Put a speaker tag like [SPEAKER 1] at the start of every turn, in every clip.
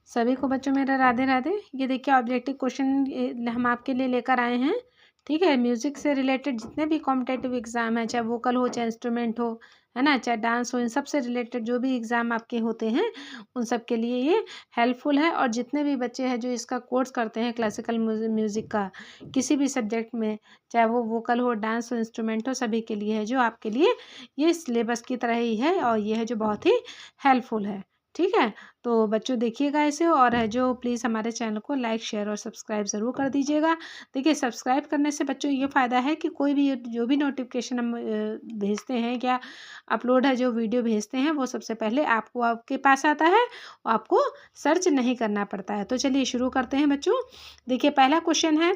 [SPEAKER 1] सभी को बच्चों मेरा राधे राधे। ये देखिए ऑब्जेक्टिव क्वेश्चन हम आपके लिए लेकर आए हैं। ठीक है, म्यूज़िक से रिलेटेड जितने भी कॉम्पिटेटिव एग्ज़ाम है, चाहे वोकल हो, चाहे इंस्ट्रूमेंट हो, है ना, चाहे डांस हो, इन सब से रिलेटेड जो भी एग्ज़ाम आपके होते हैं, उन सब के लिए ये हेल्पफुल है। और जितने भी बच्चे हैं जो इसका कोर्स करते हैं क्लासिकल म्यूज़िक का किसी भी सब्जेक्ट में, चाहे वो वोकल हो, डांस हो, इंस्ट्रूमेंट हो, सभी के लिए है जो आपके लिए ये सिलेबस की तरह ही है और ये है जो बहुत ही हेल्पफुल है। ठीक है, तो बच्चों देखिएगा इसे और है जो प्लीज़ हमारे चैनल को लाइक शेयर और सब्सक्राइब ज़रूर कर दीजिएगा। देखिए सब्सक्राइब करने से बच्चों ये फ़ायदा है कि कोई भी जो भी नोटिफिकेशन हम भेजते हैं या अपलोड है जो वीडियो भेजते हैं वो सबसे पहले आपको आपके पास आता है और आपको सर्च नहीं करना पड़ता है। तो चलिए शुरू करते हैं बच्चों। देखिए पहला क्वेश्चन है,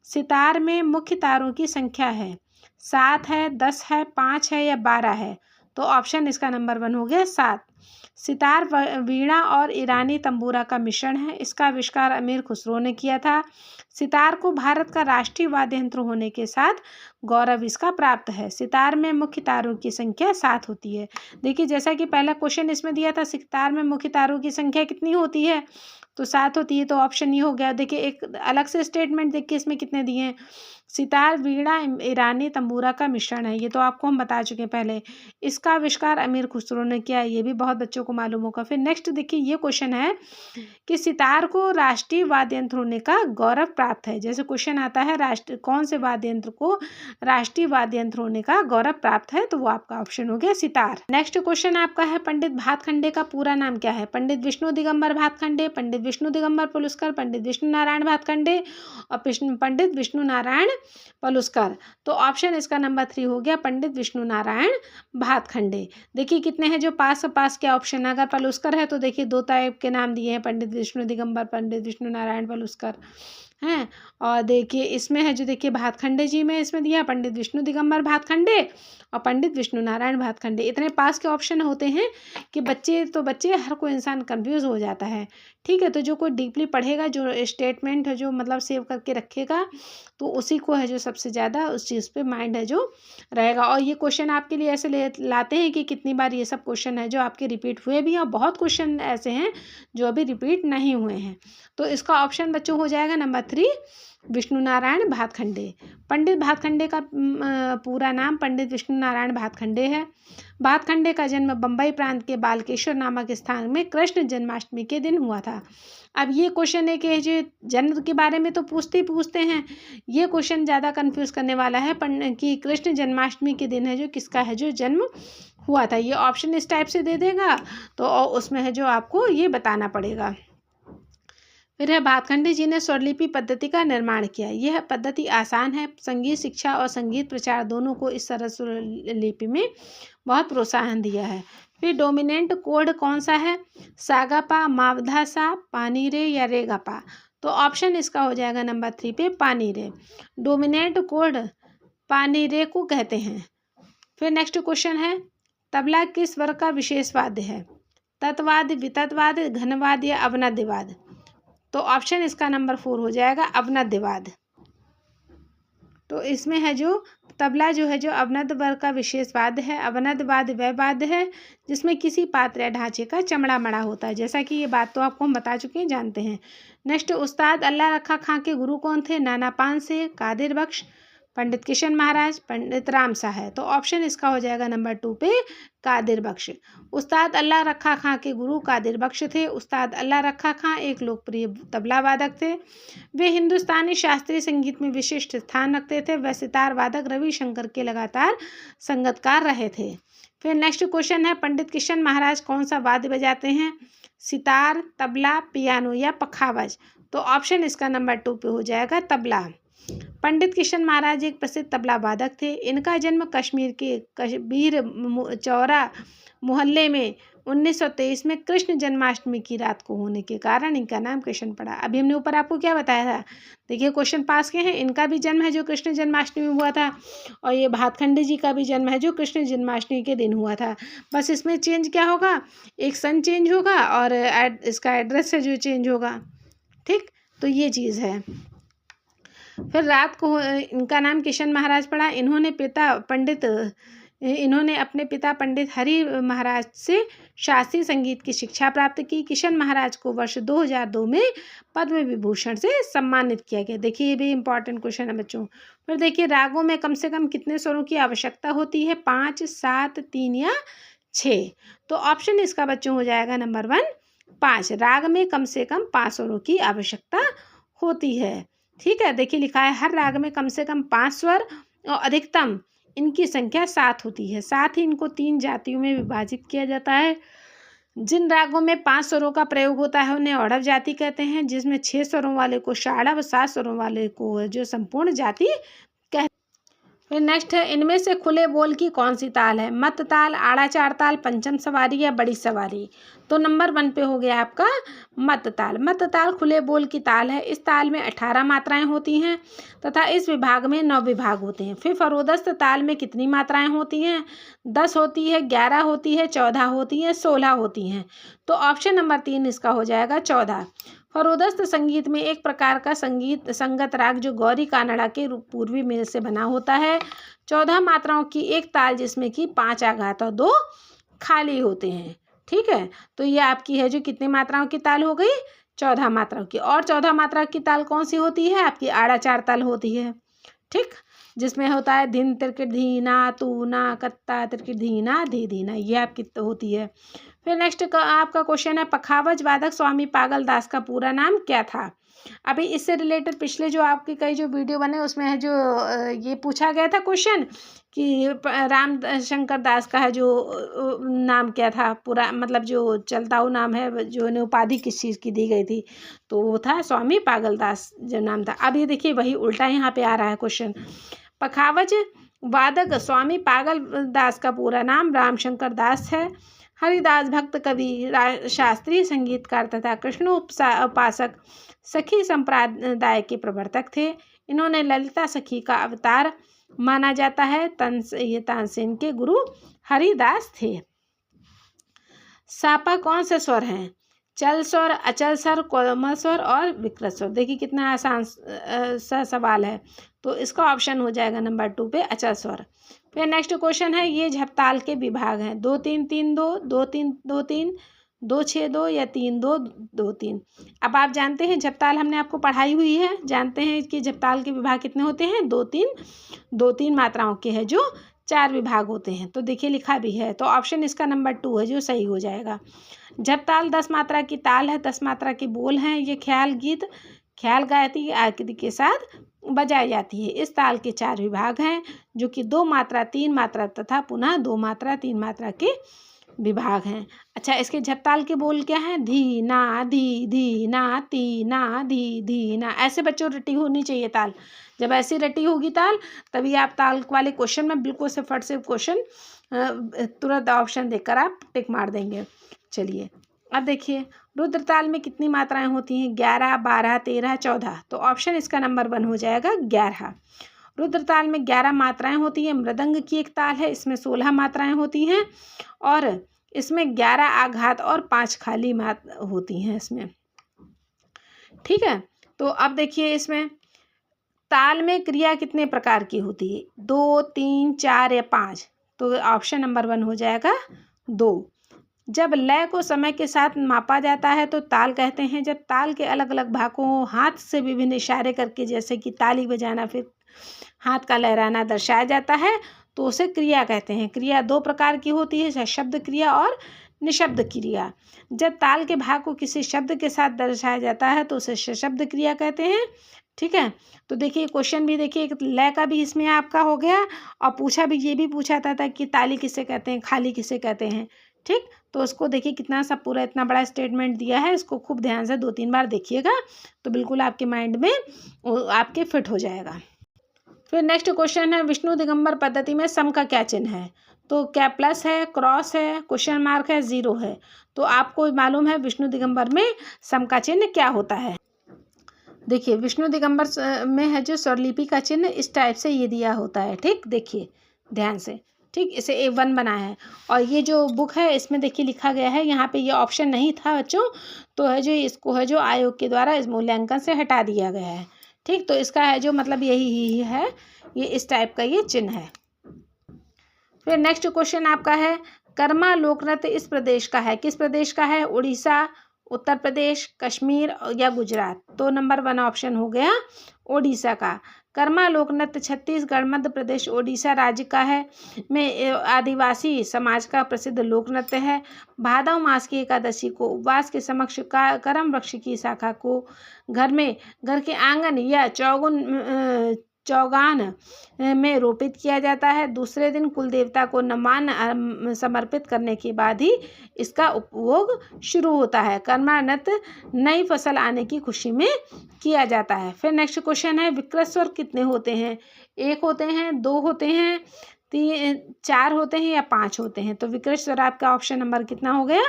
[SPEAKER 1] सितार में मुख्य तारों की संख्या है 7 है, 10 है, 5 है या 12 है। तो ऑप्शन इसका नंबर 1 हो गया 7। सितार वीणा और ईरानी तंबूरा का मिश्रण है। इसका आविष्कार अमीर खुसरो ने किया था। सितार को भारत का राष्ट्रीय वाद्य यंत्र होने के साथ गौरव इसका प्राप्त है। सितार में मुख्य तारों की संख्या 7 होती है। देखिए जैसा कि पहला क्वेश्चन इसमें दिया था, सितार में मुख्य तारों की संख्या कितनी होती है, तो 7 होती है। तो ऑप्शन ये हो गया। देखिए एक अलग से स्टेटमेंट देखिए इसमें कितने दिए हैं, सितार वीणा ईरानी तंबूरा का मिश्रण है। ये तो आपको हम बता चुके हैं पहले। इसका आविष्कार अमीर खुसरो ने किया, ये भी बहुत बच्चों को मालूम होगा। फिर नेक्स्ट देखिए ये क्वेश्चन है कि सितार को राष्ट्रीय वाद्य यंत्र होने का गौरव प्राप्त है। जैसे क्वेश्चन आता है राष्ट्र कौन से वाद्य यंत्र को राष्ट्रीय वाद्य यंत्र होने का गौरव प्राप्त है, तो वो आपका ऑप्शन हो गया सितार। नेक्स्ट क्वेश्चन आपका है, पंडित भातखंडे का पूरा नाम क्या है। पंडित विष्णु दिगंबर भातखंडे, पंडित विष्णु दिगंबर पलुस्कर, पंडित विष्णु नारायण भातखंडे और पंडित विष्णु नारायण पलुस्कर। तो ऑप्शन इसका नंबर 3 हो गया, पंडित विष्णु नारायण भातखंडे। देखिए कितने हैं जो पास के ऑप्शन है। अगर पलुस्कर है तो देखिए 2 टाइप के नाम दिए हैं, पंडित विष्णु दिगंबर, पंडित विष्णु नारायण पलुस्कर हैं। और देखिए इसमें है जो देखिए भातखंडे जी में इसमें दिया पंडित विष्णु दिगंबर भातखंडे और पंडित विष्णु नारायण भातखंडे। इतने पास के ऑप्शन होते हैं कि बच्चे हर कोई इंसान कंफ्यूज हो जाता है। ठीक है, तो जो कोई डीपली पढ़ेगा, जो स्टेटमेंट है जो मतलब सेव करके रखेगा, तो उसी को है जो सबसे ज़्यादा उस चीज़ पे माइंड है जो रहेगा। और ये क्वेश्चन आपके लिए ऐसे लाते हैं कि कितनी बार ये सब क्वेश्चन है जो आपके रिपीट हुए भी हैं और बहुत क्वेश्चन ऐसे हैं जो अभी रिपीट नहीं हुए हैं। तो इसका ऑप्शन बच्चों हो जाएगा नंबर 3, विष्णु नारायण भातखंडे। पंडित भातखंडे का पूरा नाम पंडित विष्णु नारायण भातखंडे है। भातखंडे का जन्म बम्बई प्रांत के बालकेश्वर नामक स्थान में कृष्ण जन्माष्टमी के दिन हुआ था। अब ये क्वेश्चन है कि जो जन्म के बारे में तो पूछते हैं, ये क्वेश्चन ज़्यादा कंफ्यूज करने वाला है कि कृष्ण जन्माष्टमी के दिन है जो किसका है जो जन्म हुआ था। ये ऑप्शन इस टाइप से दे देगा तो उसमें है जो आपको ये बताना पड़ेगा। फिर है, भातखंडे जी ने स्वरलिपि पद्धति का निर्माण किया। यह पद्धति आसान है। संगीत शिक्षा और संगीत प्रचार दोनों को इस सरल स्वरलिपि में बहुत प्रोत्साहन दिया है। फिर डोमिनेंट कोड कौन सा है, सागापा, मावधासा, पानीरे या रेगापा। तो ऑप्शन इसका हो जाएगा नंबर 3 पे पानीरे। डोमिनेंट कोड पानीरे को कहते हैं। फिर नेक्स्ट क्वेश्चन है, तबला किस वर्ग का विशेष वाद्य है, तत्वाद, विततवाद, घनवाद या अवनद्यवाद। तो ऑप्शन इसका नंबर 4 हो जाएगा अवनद्यवाद। तो इसमें है जो तबला जो है जो अवनद्य वर्ग का विशेष वाद्य है। अवनद्यवाद वह वाद्य है जिसमें किसी पात्र या ढांचे का चमड़ा मड़ा होता है। जैसा कि ये बात तो आपको हम बता चुके हैं, जानते हैं। नेक्स्ट, उस्ताद अल्लाह रखा खां के गुरु कौन थे, नाना पानसे, कादिर बख्श, पंडित किशन महाराज, पंडित राम सा है। तो ऑप्शन इसका हो जाएगा नंबर 2 पे कादिर बख्श। उस्ताद अल्लाह रखा खां के गुरु कादिर बख्श थे। उस्ताद अल्लाह रखा खां एक लोकप्रिय तबला वादक थे। वे हिंदुस्तानी शास्त्रीय संगीत में विशिष्ट स्थान रखते थे। वह सितार वादक रविशंकर के लगातार संगतकार रहे थे। फिर नेक्स्ट क्वेश्चन है, पंडित किशन महाराज कौन सा वाद्य बजाते हैं, सितार, तबला, पियानो या पखावज। तो ऑप्शन इसका नंबर 2 पे हो जाएगा तबला। पंडित किशन महाराज एक प्रसिद्ध तबला वादक थे। इनका जन्म कश्मीर के कबीर चौरा मोहल्ले में 1923 में कृष्ण जन्माष्टमी की रात को होने के कारण इनका नाम किशन पड़ा। अभी हमने ऊपर आपको क्या बताया था, देखिए क्वेश्चन पास के हैं। इनका भी जन्म है जो कृष्ण जन्माष्टमी में हुआ था और ये भातखंडे जी का भी जन्म है जो कृष्ण जन्माष्टमी के दिन हुआ था। बस इसमें चेंज क्या होगा, एक सन चेंज होगा और इसका एड्रेस है जो चेंज होगा। ठीक, तो ये चीज़ है। फिर रात को इनका नाम किशन महाराज पड़ा। इन्होंने पिता पंडित इन्होंने अपने पिता पंडित हरि महाराज से शास्त्रीय संगीत की शिक्षा प्राप्त की। किशन महाराज को वर्ष 2002 में पद्म विभूषण से सम्मानित किया गया। देखिए ये भी इंपॉर्टेंट क्वेश्चन है बच्चों। फिर देखिए रागों में कम से कम कितने स्वरों की आवश्यकता होती है? 5, 7, 3 या 6। तो ऑप्शन इसका बच्चों हो जाएगा नंबर 1 5। राग में कम से कम 5 स्वरों की आवश्यकता होती है। ठीक है, देखिए लिखा है हर राग में कम से कम 5 स्वर और अधिकतम इनकी संख्या 7 होती है। साथ ही इनको 3 जातियों में विभाजित किया जाता है। जिन रागों में 5 स्वरों का प्रयोग होता है उन्हें औढ़व जाति कहते हैं, जिसमें 6 स्वरों वाले को षाढ़व, 7 स्वरों वाले को जो संपूर्ण जाति कहते हैं। फिर नेक्स्ट है इनमें से खुले बोल की कौन सी ताल है? मत ताल, आड़ा चार ताल, पंचम सवारी या बड़ी सवारी? तो नंबर 1 पे हो गया आपका मत ताल। मत ताल खुले बोल की ताल है। इस ताल में 18 मात्राएं होती हैं तथा इस विभाग में 9 विभाग होते हैं। फिर फरोदस्त ताल में कितनी मात्राएं होती हैं? 10 होती है, 11 होती है, 14 होती हैं, 16 होती हैं। तो ऑप्शन नंबर 3 इसका हो जाएगा 14। फरोदस्त संगीत में एक प्रकार का संगत राग जो गौरी कानड़ा के पूर्वी मेल से बना होता है। 14 मात्राओं की एक ताल जिसमें कि 5 आघात और 2 खाली होते हैं। ठीक है, तो ये आपकी है जो कितनी मात्राओं की ताल हो गई? 14 मात्राओं की। और 14 मात्रा की ताल कौन सी होती है? आपकी आड़ा चार ताल होती है। ठीक, जिसमें होता है धिन तिरकिट धीना, तूना, कत्ता तिरकिट धीना, धी धीना, ये आपकी होती है। फिर नेक्स्ट का आपका क्वेश्चन है पखावज वादक स्वामी पागल दास का पूरा नाम क्या था? अभी इससे रिलेटेड पिछले जो आपके कई जो वीडियो बने उसमें है जो ये पूछा गया था क्वेश्चन कि राम शंकर दास का है जो नाम क्या था पूरा, मतलब जो चलताऊ नाम है, जो उन्हें उपाधि किस चीज़ की दी गई थी? तो वो था स्वामी पागल दास जो नाम था। अब ये देखिए वही उल्टा यहाँ पे आ रहा है क्वेश्चन। पखावज वादक स्वामी पागल दास का पूरा नाम रामशंकर दास है। हरिदास भक्त कवि, शास्त्रीय संगीतकार तथा कृष्ण उपासक सखी संप्रदाय के प्रवर्तक थे। इन्होंने ललिता सखी का अवतार माना जाता है। ये तानसेन के गुरु हरिदास थे। सापा कौन से स्वर हैं? चल स्वर, अचल स्वर, कोमल स्वर और विकृत स्वर। देखिए कितना आसान सा सवाल है। तो इसका ऑप्शन हो जाएगा नंबर 2 पे अचल स्वर। फिर नेक्स्ट क्वेश्चन है ये झपताल के विभाग हैं 2 3 3 2, 2 3 2 3, 2 6 2 या 3 2 2 3। अब आप जानते हैं झपताल हमने आपको पढ़ाई हुई है, जानते हैं कि झपताल के विभाग कितने होते हैं? 2 3 मात्राओं के हैं जो 4 विभाग होते हैं। तो देखिए लिखा भी है, तो ऑप्शन इसका नंबर 2 है जो सही हो जाएगा। झपताल 10 मात्रा की ताल है, 10 मात्रा के बोल हैं। ये ख्याल गीत, ख्याल गायत्री आदि के साथ बजाई जाती है। इस ताल के 4 विभाग हैं जो कि 2 मात्रा, 3 मात्रा तथा पुनः 2 मात्रा, 3 मात्रा के विभाग हैं। अच्छा, इसके झपताल के बोल क्या हैं? धी ना, धी धी ना, ती ना, धी धी ना। ऐसे बच्चों रटी होनी चाहिए ताल। जब ऐसी रटी होगी ताल तभी आप ताल वाले क्वेश्चन में बिल्कुल से फट से क्वेश्चन तुरंत ऑप्शन देकर आप टिक मार देंगे। चलिए अब देखिए रुद्रताल में कितनी मात्राएं होती हैं? 11, 12, 13, 14। तो ऑप्शन इसका नंबर 1 हो जाएगा 11। रुद्रताल में 11 मात्राएं होती हैं। मृदंग की एक ताल है, इसमें 16 मात्राएं होती हैं और इसमें 11 आघात और 5 खाली होती हैं इसमें। ठीक है, तो अब देखिए इसमें ताल में क्रिया कितने प्रकार की होती है? 2, 3, 4 या 5। तो ऑप्शन नंबर 1 हो जाएगा 2। जब लय को समय के साथ मापा जाता है तो ताल कहते हैं। जब ताल के अलग अलग भागों हाथ से विभिन्न इशारे करके जैसे कि ताली बजाना, फिर हाथ का लहराना दर्शाया जाता है तो उसे क्रिया कहते हैं। क्रिया 2 प्रकार की होती है, शब्द क्रिया और निशब्द क्रिया। जब ताल के भाग को किसी शब्द के साथ दर्शाया जाता है तो उसे सशब्द क्रिया कहते हैं। ठीक है, तो देखिए क्वेश्चन भी देखिए एक लय का भी इसमें आपका हो गया और पूछा भी, ये भी पूछा था कि ताली किसे कहते हैं, खाली किसे कहते हैं। ठीक, तो उसको देखिए कितना सा पूरा इतना बड़ा स्टेटमेंट दिया है, इसको खूब ध्यान से 2-3 बार देखिएगा तो बिल्कुल आपके माइंड में आपके फिट हो जाएगा। फिर नेक्स्ट क्वेश्चन है विष्णु दिगंबर पद्धति में सम का क्या चिन्ह है? तो क्या प्लस है, क्रॉस है, क्वेश्चन मार्क है, 0 है? तो आपको मालूम है विष्णु दिगंबर में सम का चिन्ह क्या होता है। देखिए विष्णु दिगंबर में है जो स्वरलिपि का चिन्ह इस टाइप से ये दिया होता है। ठीक, देखिए ध्यान से। ठीक, इसे A1 बनाया है और ये जो बुक है इसमें देखिए लिखा गया है, यहाँ पे ये ऑप्शन नहीं था बच्चों, तो है जो इसको है जो आयोग के द्वारा इस मूल्यांकन से हटा दिया गया है। ठीक, तो इसका है जो मतलब यही है, ये इस टाइप का ये चिन्ह है। फिर नेक्स्ट क्वेश्चन आपका है, कर्मा लोक नृत्य इस प्रदेश का है, किस प्रदेश का है? उड़ीसा, उत्तर प्रदेश, कश्मीर या गुजरात? तो नंबर 1 ऑप्शन हो गया ओडिशा का। कर्मा लोक नृत्य छत्तीसगढ़, मध्य प्रदेश, ओडिशा राज्य का है, में आदिवासी समाज का प्रसिद्ध लोक नृत्य है। भादव मास की एकादशी को उपवास के समक्ष करम वृक्ष की शाखा को घर के आंगन या चौगान में रोपित किया जाता है। दूसरे दिन कुल देवता को नमन समर्पित करने के बाद ही इसका उपभोग शुरू होता है। कर्मा नृत्य नई फसल आने की खुशी में किया जाता है। फिर नेक्स्ट क्वेश्चन है, विकृत स्वर कितने होते हैं? 1 होते हैं, 2 होते हैं, 3, 4 होते हैं या 5 होते हैं? तो विकृत स्वर आपका ऑप्शन नंबर कितना हो गया?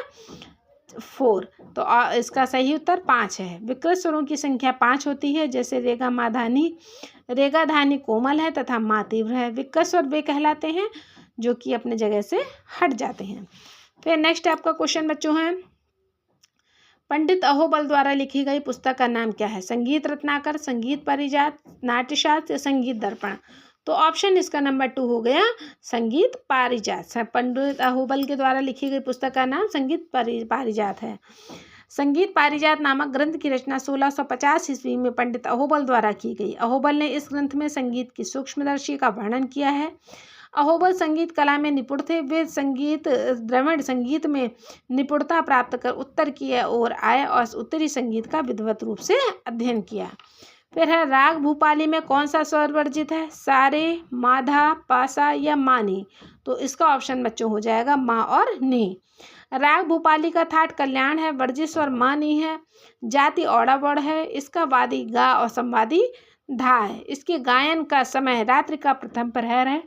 [SPEAKER 1] 4। तो इसका सही उत्तर 5 है। विकृत स्वरों की संख्या 5 होती है, जैसे रेगा माधानी, रेगा धानी कोमल है तथा मा तीव्र है। विकृत स्वर वे कहलाते हैं जो कि अपने जगह से हट जाते हैं। फिर नेक्स्ट आपका क्वेश्चन बच्चों है, पंडित अहोबल द्वारा लिखी गई पुस्तक का नाम क्या है? संगीत रत्नाकर, संगीत पारिजात, नाट्यशास्त्र या संगीत दर्पण? तो ऑप्शन इसका नंबर 2 हो गया संगीत पारिजात। पंडित अहोबल के द्वारा लिखी गई पुस्तक का नाम संगीत पारिजात है। संगीत पारिजात नामक ग्रंथ की रचना 1650 ईस्वी में पंडित अहोबल द्वारा की गई। अहोबल ने इस ग्रंथ में संगीत की सूक्ष्मदर्शी का वर्णन किया है। अहोबल संगीत कला में निपुण थे। वे द्रविड़ संगीत में निपुणता प्राप्त कर उत्तर की ओर आए और उत्तरी संगीत का विधिवत रूप से अध्ययन किया। फिर है, राग भूपाली में कौन सा स्वर वर्जित है? सारे, माधा, पासा या मानी? तो इसका ऑप्शन बच्चों हो जाएगा मा और नी। राग भूपाली का थाट कल्याण है, वर्जित स्वर मानी है, जाति औड़ावड़ है, इसका वादी गा और संवादी धा है। इसके गायन का समय रात्रि का प्रथम प्रहर है।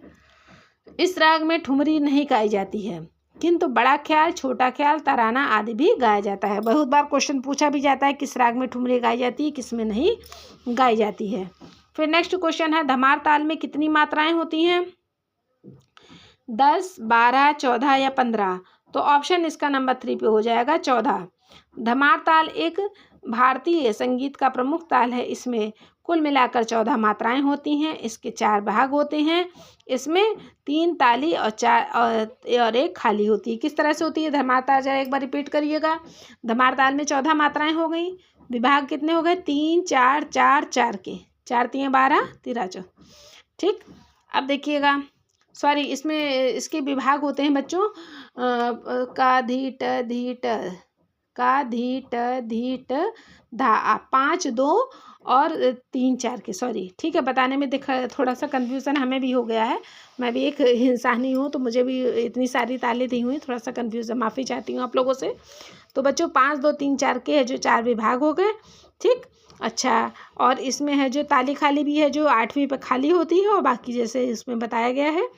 [SPEAKER 1] इस राग में ठुमरी नहीं गाई जाती है, किंतु बड़ा ख्याल, छोटा ख्याल, तराना आदि भी गाया जाता है। बहुत बार क्वेश्चन पूछा भी जाता है किस राग में ठुमरी गाई जाती है, किस में नहीं गाई जाती है। फिर नेक्स्ट क्वेश्चन है, धमार ताल में कितनी मात्राएं होती हैं? 10, 12, 14 या 15? तो ऑप्शन इसका नंबर 3 पे हो जाएगा 14। धमार ताल एक भारतीय संगीत का प्रमुख ताल है। इसमें कुल मिलाकर 14 मात्राएं होती हैं। इसके 4 भाग होते हैं। इसमें 3 ताली और 1 खाली होती है। किस तरह से होती है धमार ताल? जरा एक बार रिपीट करिएगा। धमार ताल में 14 मात्राएं हो गई। विभाग कितने हो गए? 3, 4, 4, 4 के 4 3 12 13 14। ठीक, अब देखिएगा, सॉरी, इसमें इसके विभाग होते हैं बच्चों का धीट धीट, का धीट धीट धा, 5 2 और 3 4 के, सॉरी, ठीक है, बताने में थोड़ा सा कन्फ्यूज़न हमें भी हो गया है। मैं भी एक इंसान ही हूँ, तो मुझे भी इतनी सारी तालें दी हुई, थोड़ा सा कन्फ्यूज़न, माफ़ी चाहती हूँ आप लोगों से। तो बच्चों 5 2 3 4 के है जो 4 विभाग हो गए। ठीक, अच्छा, और इसमें है जो ताली खाली भी है, जो 8वीं पे खाली होती है और बाकी जैसे इसमें बताया गया है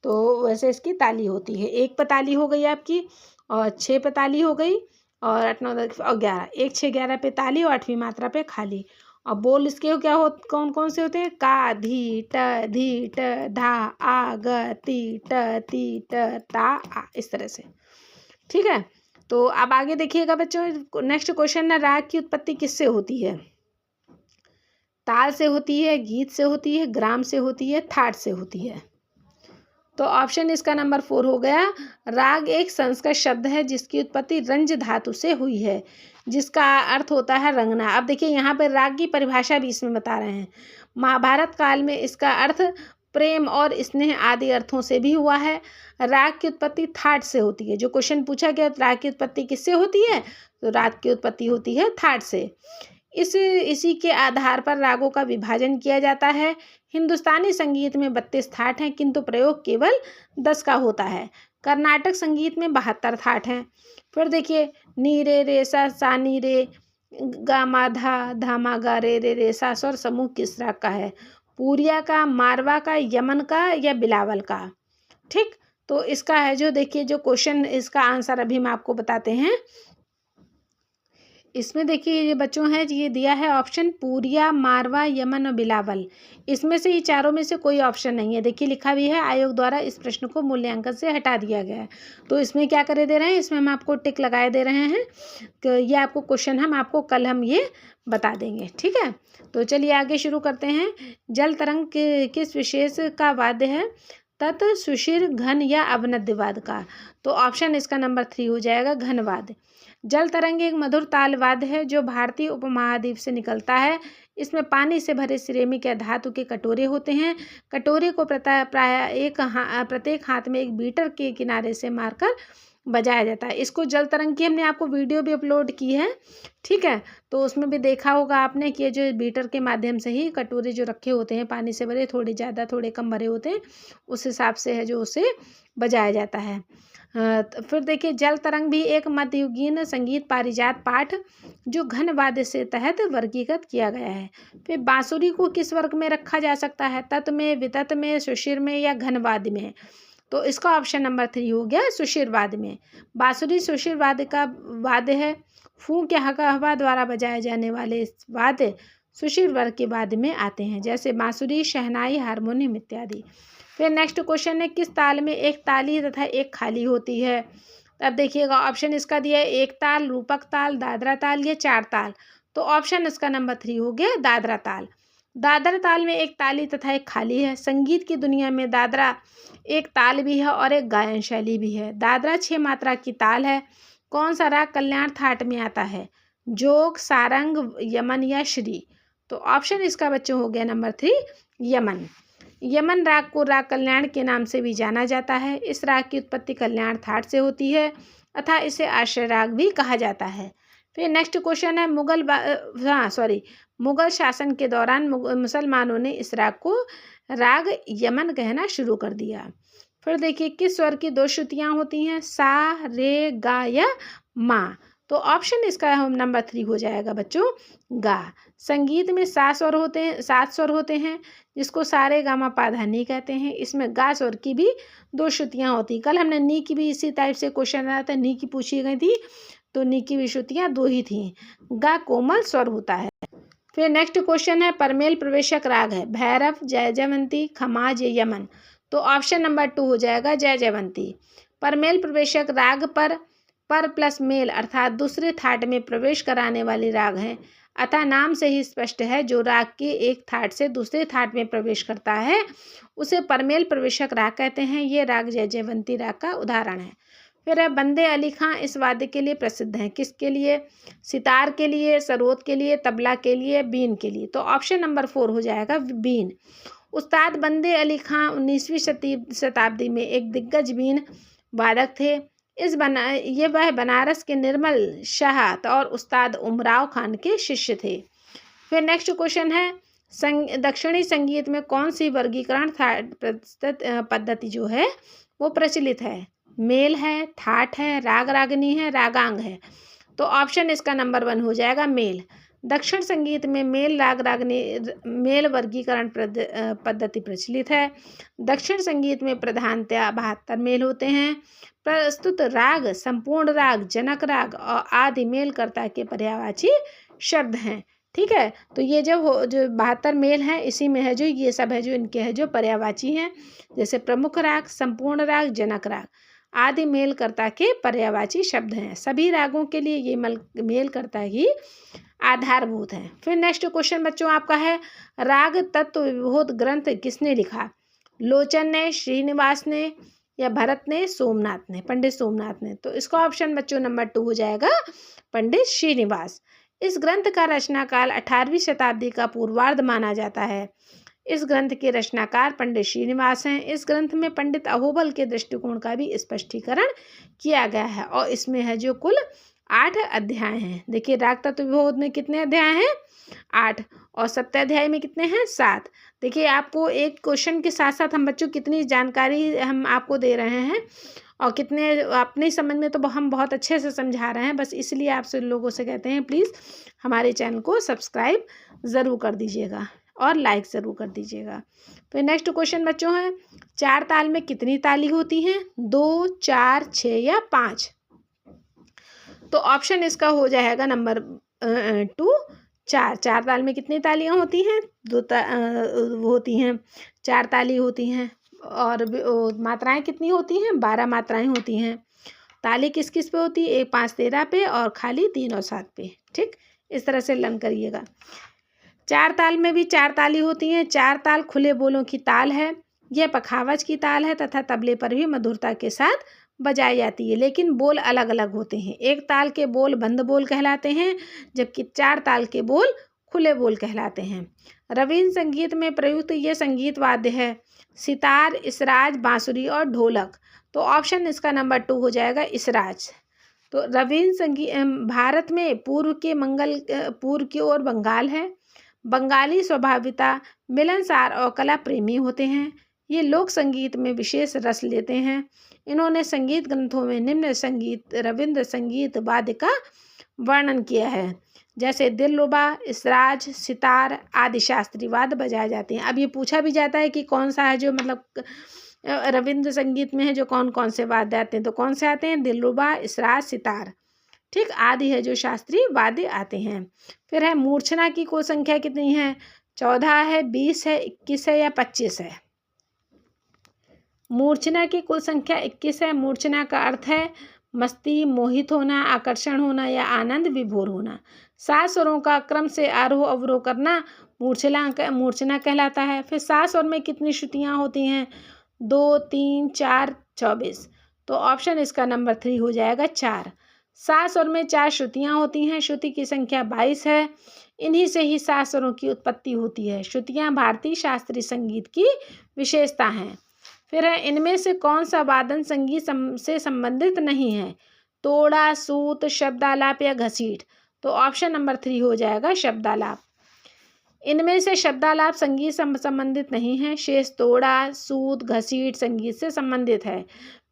[SPEAKER 1] तो वैसे इसकी ताली होती है। 1 पे ताली हो गई आपकी और 6 पे ताली हो गई और 8 9 10 और 11, 1 6 11 पे ताली और 8वीं मात्रा पे खाली। और बोल इसके क्या कौन कौन से होते हैं? का धी ट धा आ ग ती ट ता आ, इस तरह से। ठीक है, तो अब आगे देखिएगा बच्चों, नेक्स्ट क्वेश्चन है, राग की उत्पत्ति किससे होती है? ताल से होती है, गीत से होती है, ग्राम से होती है, थाट से होती है? तो ऑप्शन इसका नंबर 4 हो गया। राग एक संस्कृत शब्द है जिसकी उत्पत्ति रंज धातु से हुई है, जिसका अर्थ होता है रंगना। अब देखिए यहाँ पर राग की परिभाषा भी इसमें बता रहे हैं। महाभारत काल में इसका अर्थ प्रेम और स्नेह आदि अर्थों से भी हुआ है। राग की उत्पत्ति थाट से होती है। जो क्वेश्चन पूछा गया राग की उत्पत्ति किससे होती है, तो राग की उत्पत्ति होती है थाट से। इसी के आधार पर रागों का विभाजन किया जाता है। हिंदुस्तानी संगीत में 32 थाट हैं, किंतु प्रयोग केवल 10 का होता है। कर्नाटक संगीत में 72 थाट हैं। फिर देखिए, नी रे रे सा नी रे, गा मा धा धा मा गा रे सा स्वर समूह किस राग का है? पूरिया का, मारवा का, यमन का या बिलावल का? ठीक, तो इसका है जो देखिए जो क्वेश्चन, इसका आंसर अभी हम आपको बताते हैं। इसमें देखिए ये बच्चों है, ये दिया है ऑप्शन पूरिया, मारवा, यमन और बिलावल। इसमें से ही चारों में से कोई ऑप्शन नहीं है। देखिए लिखा भी है, आयोग द्वारा इस प्रश्न को मूल्यांकन से हटा दिया गया है। तो इसमें क्या करे दे रहे हैं, इसमें हम आपको टिक लगाए दे रहे हैं कि ये आपको क्वेश्चन हम आपको कल हम ये बता देंगे। ठीक है, तो चलिए आगे शुरू करते हैं। जल तरंग किस विशेष का वाद्य है? तत्, सुशिर, घन या अवनद्य वाद्य का। तो ऑप्शन इसका नंबर 3 हो जाएगा घन वाद्य। जल तरंग एक मधुर ताल वाद्य है जो भारतीय उपमहाद्वीप से निकलता है। इसमें पानी से भरे सिरेमिक या धातु के कटोरे होते हैं। कटोरे को प्राय प्रत्येक हाथ में एक बीटर के किनारे से मारकर बजाया जाता है। इसको जल तरंग की हमने आपको वीडियो भी अपलोड की है, ठीक है, तो उसमें भी देखा होगा आपने कि ये जो बीटर के माध्यम से ही कटोरे जो रखे होते हैं पानी से भरे, थोड़े ज़्यादा थोड़े कम भरे होते हैं, उस हिसाब से है जो उसे बजाया जाता है। फिर देखिए जल तरंग भी एक मध्ययुगीन संगीत पारिजात पाठ जो घन वाद्य से तहत वर्गीकृत किया गया है। फिर बांसुरी को किस वर्ग में रखा जा सकता है? तत् में, वितत में, सुशिर में या घन वाद्य में? तो इसका ऑप्शन नंबर 3 हो गया सुशिर वाद्य में। बांसुरी सुशिर वाद्य का वाद्य है। फूंक या हवा द्वारा बजाए जाने वाले इस वाद्य सुशिर वर्ग के वाद्य में आते हैं, जैसे बांसुरी, शहनाई, हारमोनियम इत्यादि। फिर नेक्स्ट क्वेश्चन है किस ताल में एक ताली तथा एक खाली होती है? अब देखिएगा ऑप्शन इसका दिया है एक ताल, रूपक ताल, दादरा ताल या चार ताल। तो ऑप्शन इसका नंबर 3 हो गया दादरा ताल। दादरा ताल में एक ताली तथा एक खाली है। संगीत की दुनिया में दादरा एक ताल भी है और एक गायन शैली भी है। दादरा 6 मात्रा की ताल है। कौन सा राग कल्याण थाट में आता है? जोग, सारंग, यमन या श्री? तो ऑप्शन इसका बच्चों हो गया नंबर 3 यमन। यमन राग को राग कल्याण के नाम से भी जाना जाता है। इस राग की उत्पत्ति कल्याण थाट से होती है अतः इसे आश्रय राग भी कहा जाता है। फिर नेक्स्ट क्वेश्चन है मुगल शासन के दौरान मुसलमानों ने इस राग को राग यमन कहना शुरू कर दिया। फिर देखिए किस स्वर की 2 श्रुतियाँ होती हैं? सा, रे, गा या मा? तो ऑप्शन इसका नंबर 3 हो जाएगा बच्चों गा। संगीत में 7 स्वर होते हैं जिसको सारे गामा पा धा नी कहते हैं। इसमें गा स्वर की भी 2 श्रुतियाँ होती। कल हमने नी की भी इसी टाइप से क्वेश्चन आया था, नी की पूछी गई थी, तो नी की भी श्रुतियाँ 2 ही थी। गा कोमल स्वर होता है। फिर नेक्स्ट क्वेश्चन है परमेल प्रवेशक राग है भैरव, जयजयवंती, खमाज या यमन? तो ऑप्शन नंबर 2 हो जाएगा जयजयवंती। परमेल प्रवेशक राग पर प्लस मेल अर्थात दूसरे थाट में प्रवेश कराने वाली राग है, अतः नाम से ही स्पष्ट है जो राग के एक थाट से दूसरे थाट में प्रवेश करता है उसे परमेल प्रवेशक राग कहते हैं। ये राग जयजयवंती राग का उदाहरण है। फिर बंदे अली खां इस वाद्य के लिए प्रसिद्ध हैं। किसके लिए? सितार के लिए, सरोद के लिए, तबला के लिए, बीन के लिए? तो ऑप्शन नंबर 4 हो जाएगा बीन। उस्ताद बंदे अली खां 19वीं शताब्दी में एक दिग्गज बीन वादक थे। ये वह बनारस के निर्मल शाह और उस्ताद उमराव खान के शिष्य थे। फिर नेक्स्ट क्वेश्चन है दक्षिणी संगीत में कौन सी वर्गीकरण पद्धति जो है वो प्रचलित है? मेल है, थाट है, राग रागनी है, रागांग है? तो ऑप्शन इसका नंबर 1 हो जाएगा मेल। दक्षिण संगीत में मेल राग रागनी मेल वर्गीकरण पद्धति प्रचलित है। दक्षिण संगीत में प्रधानतया 72 मेल होते हैं। प्रस्तुत राग संपूर्ण राग, जनक राग और आदि मेलकर्ता के पर्यायवाची शब्द हैं, ठीक है। तो ये जो 72 मेल हैं इसी में है जो ये सब है जो इनके है जो पर्यायवाची हैं, जैसे प्रमुख राग, संपूर्ण राग, जनक राग आदि मेलकर्ता के पर्यायवाची शब्द हैं। सभी रागों के लिए ये मेलकर्ता ही आधारभूत हैं। फिर नेक्स्ट क्वेश्चन बच्चों आपका है राग तत्व विबोध ग्रंथ किसने लिखा? लोचन ने, श्रीनिवास ने या भरत ने, सोमनाथ ने? पंडित सोमनाथ ने। तो इसका ऑप्शन बच्चों नंबर 2 हो जाएगा पंडित श्रीनिवास। इस ग्रंथ का रचनाकाल 18वीं शताब्दी का पूर्वार्ध माना जाता है। इस ग्रंथ के रचनाकार पंडित श्रीनिवास हैं। इस ग्रंथ में पंडित अहोबल के दृष्टिकोण का भी स्पष्टीकरण किया गया है और इसमें है जो कुल 8 अध्याय हैं। देखिए राग तत्व विबोध में कितने अध्याय हैं? 8 और सप्ताध्याय में कितने हैं? 7। देखिए आपको एक क्वेश्चन के साथ साथ हम बच्चों कितनी जानकारी हम आपको दे रहे हैं और कितने अपनी समझ में तो हम बहुत अच्छे से समझा रहे हैं। बस इसलिए आपसे लोगों से कहते हैं प्लीज़ हमारे चैनल को सब्सक्राइब ज़रूर कर दीजिएगा और लाइक ज़रूर कर दीजिएगा। फिर नेक्स्ट क्वेश्चन बच्चों है 4 ताल में कितनी ताली होती हैं? 2, 4, 6 या 5? तो ऑप्शन इसका हो जाएगा नंबर 2 4 ताल में कितनी तालियां होती हैं? 2 होती हैं, 4 ताली होती हैं। और मात्राएं कितनी होती हैं? 12 मात्राएं होती हैं। ताली किस किस पे होती है? 1, 5, 13 पे और खाली 3 और 7 पे, ठीक। इस तरह से लर्न करिएगा। 4 ताल में भी 4 ताली होती हैं। 4 ताल खुले बोलों की ताल है। यह पखावज की ताल है तथा तबले पर भी मधुरता के साथ बजाई जाती है, लेकिन बोल अलग अलग होते हैं। एक ताल के बोल बंद बोल कहलाते हैं, जबकि 4 ताल के बोल खुले बोल कहलाते हैं। रवीन्द्र संगीत में प्रयुक्त ये संगीत वाद्य है सितार, इसराज, बांसुरी और ढोलक। तो ऑप्शन इसका नंबर 2 हो जाएगा इसराज। तो रवीन्द्र संगीत भारत में पूर्व की ओर बंगाल है। बंगाली स्वभाविता मिलनसार और कला प्रेमी होते हैं। ये लोक संगीत में विशेष रस लेते हैं। इन्होंने संगीत ग्रंथों में निम्न संगीत रवीन्द्र संगीत वाद्य का वर्णन किया है, जैसे दिलरुबा, इसराज, सितार आदि शास्त्रीय वाद्य बजाए जाते हैं। अब ये पूछा भी जाता है कि कौन सा है जो मतलब रवीन्द्र संगीत में है जो कौन कौन से वाद्य आते हैं, तो कौन से आते हैं? दिलरुबा, इसराज, सितार, ठीक, आदि है जो शास्त्रीय वाद्य आते हैं। फिर है मूर्छना की कुल संख्या कितनी है? 14 है, 20 है, 21 है या 25 है? मूर्छना की कुल संख्या 21 है। मूर्छना का अर्थ है मस्ती, मोहित होना, आकर्षण होना या आनंद विभोर होना। 7 स्वरों का क्रम से आरोह अवरोह करना मूर्छना कहलाता है। फिर 7 स्वर में कितनी श्रुतियाँ होती हैं? 2, 3, 4, 24। तो ऑप्शन इसका नंबर 3 हो जाएगा 4। 7 स्वर में 4 श्रुतियाँ होती हैं। श्रुति की संख्या 22 है। इन्हीं से ही 7 स्वरों की उत्पत्ति होती है। श्रुतियाँ भारतीय शास्त्रीय संगीत की विशेषता हैं। फिर है इनमें से कौन सा वादन संगीत से संबंधित नहीं है? तोड़ा, सूत, शब्दालाप या घसीट। तो ऑप्शन नंबर 3 हो जाएगा शब्दालाप। इनमें से शब्दालाप संगीत संबंधित नहीं है। शेष तोड़ा, सूत, घसीट संगीत से संबंधित है।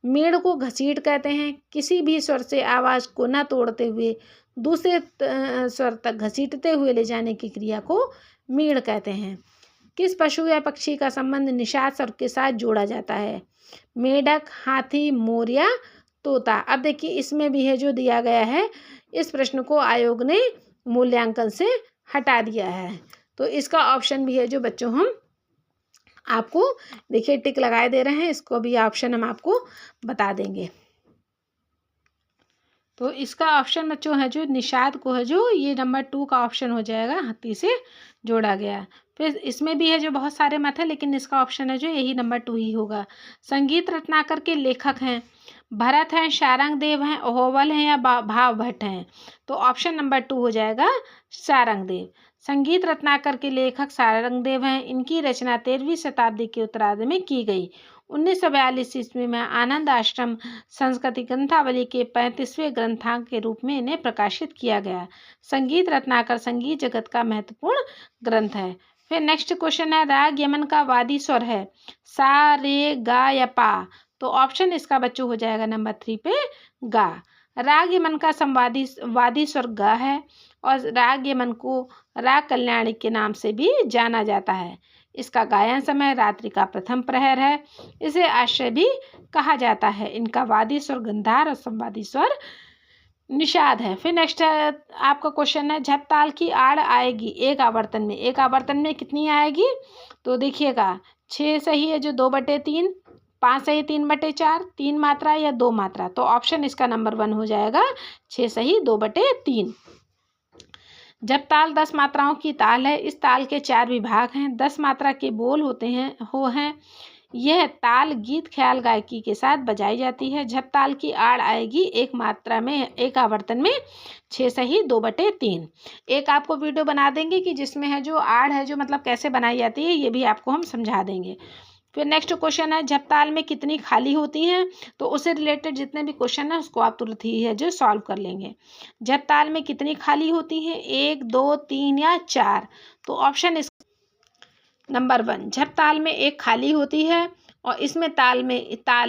[SPEAKER 1] मेड़ को घसीट कहते हैं। किसी भी स्वर से आवाज़ को न तोड़ते हुए दूसरे स्वर तक घसीटते हुए ले जाने की क्रिया को मेड़ कहते हैं। किस पशु या पक्षी का संबंध निषाद स्वर के साथ जोड़ा जाता है? मेढक, हाथी, मोर या तोता। अब देखिए इसमें भी है जो दिया गया है, इस प्रश्न को आयोग ने मूल्यांकन से हटा दिया है। तो इसका ऑप्शन भी है जो बच्चों हम आपको देखिए टिक लगाए दे रहे हैं, इसको भी ऑप्शन हम आपको बता देंगे। तो इसका ऑप्शन बच्चों है जो निषाद को है जो ये नंबर 2 का ऑप्शन हो जाएगा, हाथी से जोड़ा गया। फिर इसमें भी है जो बहुत सारे मत है, लेकिन इसका ऑप्शन है जो यही नंबर 2 ही होगा। संगीत रत्नाकर के लेखक हैं भरत हैं, शारंगदेव हैं, अहोबल हैं या भाव भट्ट हैं। तो ऑप्शन नंबर 2 हो जाएगा शारंगदेव। संगीत रत्नाकर के लेखक शारंगदेव हैं। इनकी रचना 13वीं शताब्दी के उत्तरार्ध में की गई। 1942 ईस्वी में आनंद आश्रम संस्कृति ग्रंथावली के 35वें ग्रंथांक के रूप में इन्हें प्रकाशित किया गया। संगीत रत्नाकर संगीत जगत का महत्वपूर्ण ग्रंथ है। फिर नेक्स्ट क्वेश्चन है राग यमन का वादी स्वर है सा, रे, गा या पा। तो ऑप्शन इसका बच्चों हो जाएगा नंबर 3 पे गा। राग यमन का वादी स्वर गा है और राग यमन को राग कल्याणी के नाम से भी जाना जाता है। इसका गायन समय रात्रि का प्रथम प्रहर है। इसे आश्रय भी कहा जाता है। इनका वादी स्वर गंधार और संवादी स्वर निषाद है। फिर नेक्स्ट है आपका क्वेश्चन है जब ताल की आड़ आएगी एक आवर्तन में, एक आवर्तन में कितनी आएगी? तो देखिएगा 6 सही है जो 2/3, 5 सही 3/4, 3 मात्रा या 2 मात्रा। तो ऑप्शन इसका नंबर 1 हो जाएगा 6 सही 2/3। जब ताल 10 मात्राओं की ताल है, इस ताल के 4 विभाग हैं, 10 मात्रा के बोल होते हैं। यह ताल गीत ख्याल गायकी के साथ बजाई जाती है। जब ताल की आड़ आएगी एक मात्रा में एक आवर्तन में 6 सही 2/3। एक आपको वीडियो बना देंगे कि जिसमें है जो आड़ है जो मतलब कैसे बनाई जाती है, ये भी आपको हम समझा देंगे। फिर नेक्स्ट क्वेश्चन है जब ताल में कितनी खाली होती हैं? तो उससे रिलेटेड जितने भी क्वेश्चन है उसको आप तुरंत ही है जो सॉल्व कर लेंगे। जब ताल में कितनी खाली होती हैं? 1, 2, 3 या 4। तो ऑप्शन इस नंबर 1 जब ताल में एक खाली होती है और इसमें ताल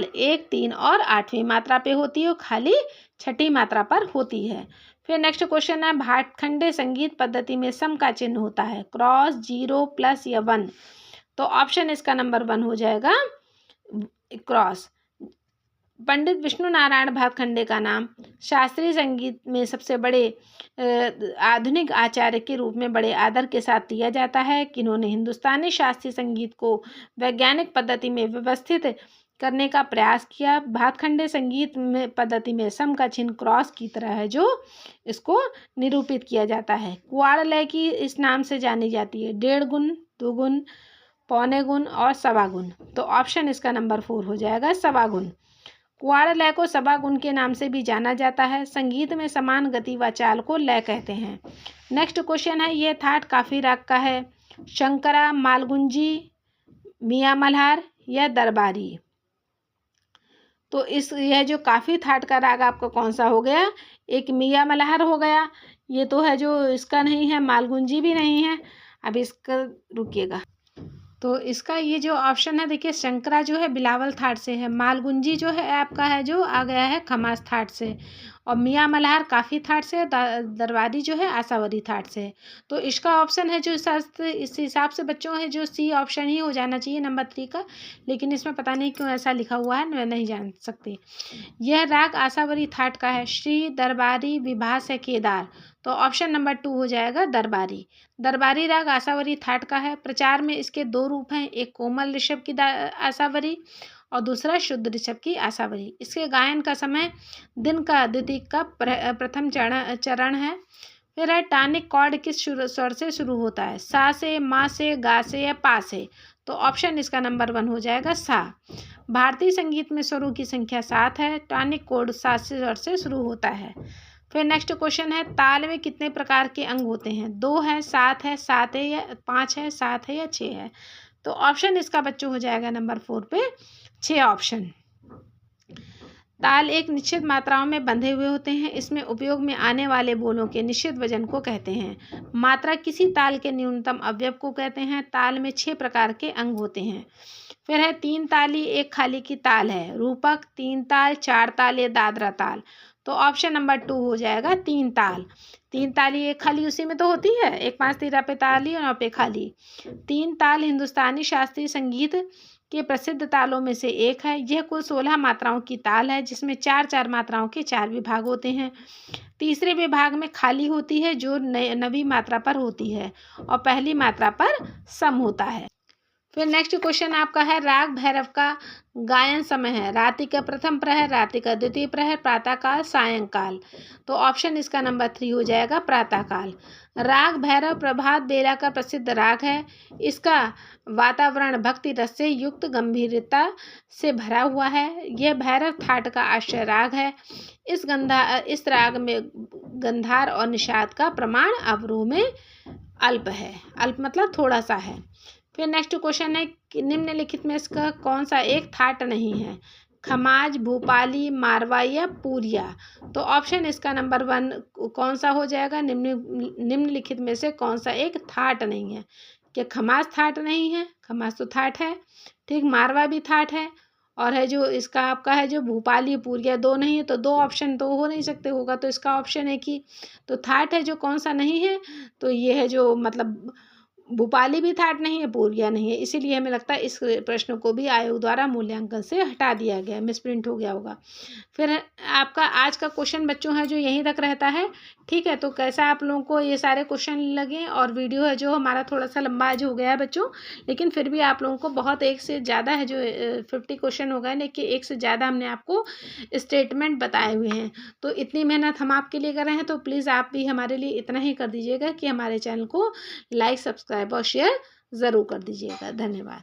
[SPEAKER 1] 1, 3 और 8वीं मात्रा पे होती है और खाली 6ठी मात्रा पर होती है। फिर नेक्स्ट क्वेश्चन है भाटखंडे संगीत पद्धति में सम का चिन्ह होता है क्रॉस, 0, प्लस या 1। तो ऑप्शन इसका नंबर 1 हो जाएगा क्रॉस। पंडित विष्णु नारायण भातखंडे का नाम शास्त्रीय संगीत में सबसे बड़े आधुनिक आचार्य के रूप में बड़े आदर के साथ दिया जाता है। किन्होंने हिंदुस्तानी शास्त्रीय संगीत को वैज्ञानिक पद्धति में व्यवस्थित करने का प्रयास किया। भातखंडे संगीत में पद्धति में सम का चिन्ह क्रॉस की तरह है जो इसको निरूपित किया जाता है। कुआड़ लय की इस नाम से जानी जाती है 1.5 गुण, 2 गुण, पौने गुण और सवा गुण। तो ऑप्शन इसका नंबर 4 हो जाएगा, सवा गुण। क्वाड लय को सवा गुण के नाम से भी जाना जाता है। संगीत में समान गति व चाल को लय कहते हैं। नेक्स्ट क्वेश्चन है, ये थाट काफी राग का है। शंकरा, मालगुंजी, मियाँ मल्हार या दरबारी। तो यह जो काफी थाट का राग आपका कौन सा हो गया, एक मियाँ मल्हार हो गया। ये तो है जो इसका नहीं है, मालगुंजी भी नहीं है। अब इसका रुकिएगा, तो इसका ये जो ऑप्शन है देखिए, शंकरा जो है बिलावल थाट से है, मालगुंजी जो है आपका है जो आ गया है खमास थाट से, और मियाँ मल्हार काफ़ी थाट से, दरबारी जो है आसावरी थाट से। तो इसका ऑप्शन है जो इस हिसाब से बच्चों है जो सी ऑप्शन ही हो जाना चाहिए नंबर 3 का, लेकिन इसमें पता नहीं क्यों ऐसा लिखा हुआ है, मैं नहीं जान सकती। यह राग आसावरी थाट का है। श्री, दरबारी, विभास है केदार। तो ऑप्शन नंबर 2 हो जाएगा दरबारी। दरबारी राग आसावरी थाट का है। प्रचार में इसके 2 रूप हैं, एक कोमल ऋषभ की आसावरी और दूसरा शुद्ध ऋषभ की आसावरी। इसके गायन का समय दिन का द्वितीय का प्रथम चरण है। फिर है, टानिक कॉर्ड किस स्वर से शुरू होता है, सा से, मा से, गा से या पा से। तो ऑप्शन इसका नंबर 1 हो जाएगा, सा। भारतीय संगीत में स्वरों की संख्या 7 है। टॉनिक कॉर्ड 7 स्वर से शुरू होता है। फिर नेक्स्ट क्वेश्चन है, ताल में कितने प्रकार के अंग होते हैं, 2 है, 7 है, 7 है या 5 है, 7 है या 6 है। तो ऑप्शन इसका बच्चों हो जाएगा नंबर 4 पे 6 ऑप्शन। ताल एक निश्चित मात्राओं में बंधे हुए होते हैं। इसमें उपयोग में आने वाले बोलों के निश्चित वजन को कहते हैं। मात्रा किसी ताल के न्यूनतम अवयव को कहते हैं। ताल में 6 प्रकार के अंग होते हैं। फिर है, 3 ताली एक खाली की ताल है, रूपक, 3 ताल, 4 ताल या दादरा ताल। तो ऑप्शन नंबर 2 हो जाएगा 3 ताल। 3 ताली एक खाली उसी में तो होती है, 1 5 13 पे ताली और 9 पे खाली। 3 ताल हिंदुस्तानी शास्त्रीय संगीत के प्रसिद्ध तालों में से एक है। यह कुल 16 मात्राओं की ताल है, जिसमें 4-4 मात्राओं के 4 विभाग होते हैं। तीसरे विभाग में खाली होती है जो 9वीं मात्रा पर होती है और पहली मात्रा पर सम होता है। फिर नेक्स्ट क्वेश्चन आपका है, राग भैरव का गायन समय है, रात्रि का प्रथम प्रहर, रात्रि का द्वितीय प्रहर, प्रातःकाल, सायंकाल। तो ऑप्शन इसका नंबर 3 हो जाएगा, प्रातःकाल। राग भैरव प्रभात बेला का प्रसिद्ध राग है। इसका वातावरण भक्ति रस से युक्त गंभीरता से भरा हुआ है। यह भैरव थाट का आश्रय राग है। इस राग में गंधार और निषाद का प्रमाण अवरोह में अल्प है। अल्प मतलब थोड़ा सा है। फिर नेक्स्ट क्वेश्चन है, निम्नलिखित में इसका कौन सा एक थाट नहीं है, खमाज, भोपाली, मारवा या पूरिया। तो ऑप्शन इसका नंबर 1 कौन सा हो जाएगा, निम्नलिखित में से कौन सा एक थाट नहीं है। क्या खमाज थाट नहीं है, खमाज तो थाट है, ठीक, मारवा भी थाट है, और है जो इसका आपका है जो भोपाली, पूरिया 2 नहीं है। तो 2 ऑप्शन तो हो नहीं सकते, होगा तो इसका ऑप्शन है कि तो थाट है जो कौन सा नहीं है, तो ये है जो मतलब भोपाली भी थाट नहीं है, पूरिया नहीं है। इसीलिए हमें लगता है इस प्रश्न को भी आयोग द्वारा मूल्यांकन से हटा दिया गया, मिसप्रिंट हो गया होगा। फिर आपका आज का क्वेश्चन बच्चों है जो यहीं तक रहता है, ठीक है। तो कैसा आप लोगों को ये सारे क्वेश्चन लगे, और वीडियो है जो हमारा थोड़ा सा लंबा आज हो गया है बच्चों, लेकिन फिर भी आप लोगों को बहुत एक से ज़्यादा है जो 50 क्वेश्चन हो गए, लेकिन एक से ज़्यादा हमने आपको स्टेटमेंट बताए हुए हैं। तो इतनी मेहनत हम आपके लिए कर रहे हैं, तो प्लीज़ आप भी हमारे लिए इतना ही कर दीजिएगा कि हमारे चैनल को लाइक, सब्सक्राइब और शेयर ज़रूर कर दीजिएगा। धन्यवाद।